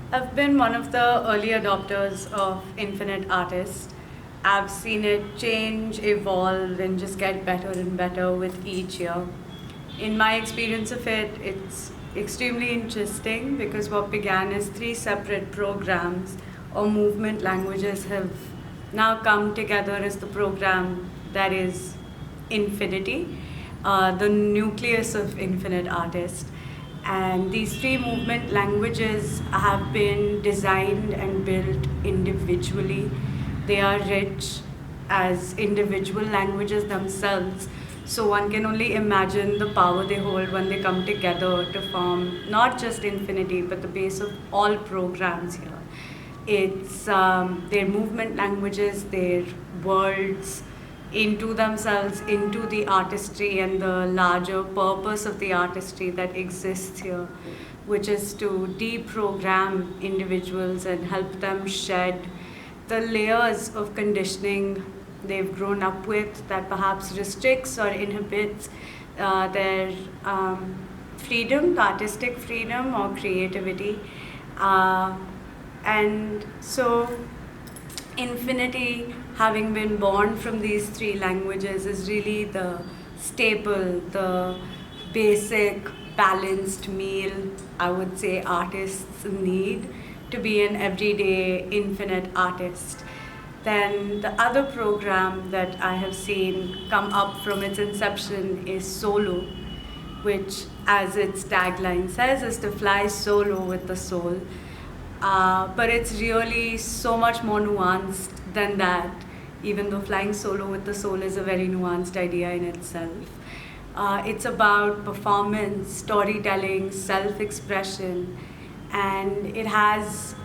I've been one of the early adopters of Infinite Artist. I've seen it change, evolve, and just get better and better with each year. In my experience of it, it's extremely interesting because what began as three separate programs or movement languages have now come together as the program that is Infinity, the nucleus of Infinite Artist. And these three movement languages have been designed and built individually. They are rich as individual languages themselves. So one can only imagine the power they hold when they come together to form not just Infinity, but the base of all programs here. It's their movement languages, their words, into themselves, into the artistry and the larger purpose of the artistry that exists here, which is to deprogram individuals and help them shed the layers of conditioning they've grown up with that perhaps restricts or inhibits their freedom, artistic freedom or creativity. And so Infinity, having been born from these three languages, is really the staple, the basic balanced meal I would say artists need to be an everyday infinite artist. Then the other program that I have seen come up from its inception is Solo, which, as its tagline says, is to fly solo with the soul. But it's really so much more nuanced than that, even though flying solo with the soul is a very nuanced idea in itself. It's about performance, storytelling, self expression, and it has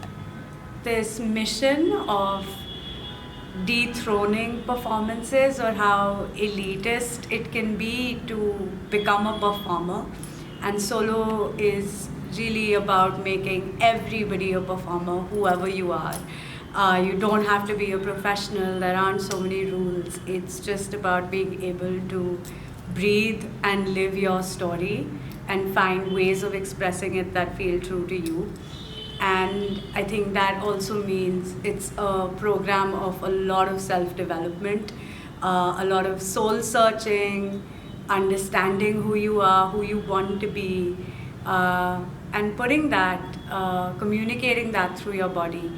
this mission of dethroning performances or how elitist it can be to become a performer. And Solo is really about making everybody a performer, whoever you are. You don't have to be a professional, there aren't so many rules. It's just about being able to breathe and live your story and find ways of expressing it that feel true to you. And I think that also means it's a program of a lot of self development, a lot of soul searching, understanding who you are, who you want to be, and putting that, communicating that through your body.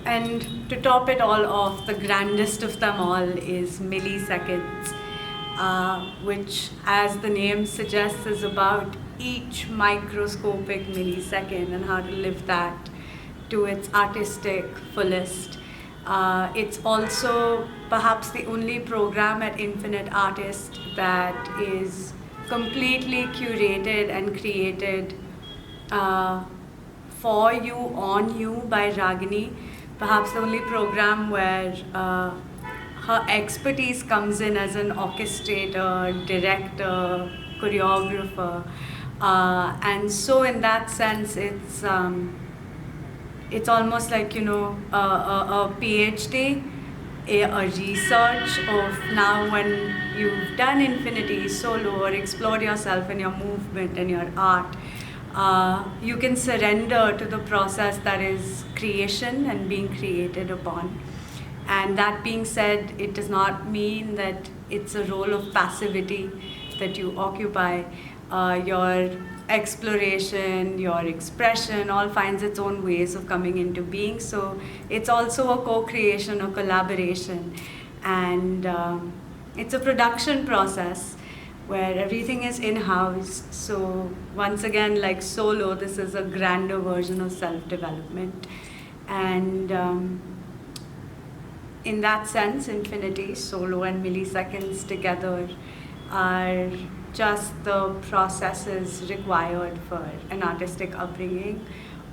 And to top it all off, the grandest of them all is Milliseconds, which, as the name suggests, is about each microscopic millisecond and how to live that to its artistic fullest. It's also perhaps the only program at Infinite Artist that is completely curated and created for you, on you by Ragini. Perhaps the only program where her expertise comes in as an orchestrator, director, choreographer. And so in that sense, it's almost like, a PhD, a research of now when you've done Infinity Solo or explored yourself and your movement and your art, you can surrender to the process that is creation and being created upon. And that being said, it does not mean that it's a role of passivity that you occupy. Your exploration, your expression all finds its own ways of coming into being. So it's also a co-creation, a collaboration. And it's a production process where everything is in-house. So once again, like Solo, this is a grander version of self-development. And in that sense, Infinity, Solo, and Milliseconds together are just the processes required for an artistic upbringing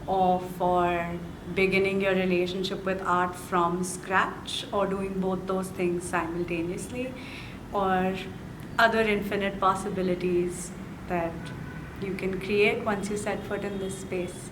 or for beginning your relationship with art from scratch or doing both those things simultaneously, or other infinite possibilities that you can create once you set foot in this space.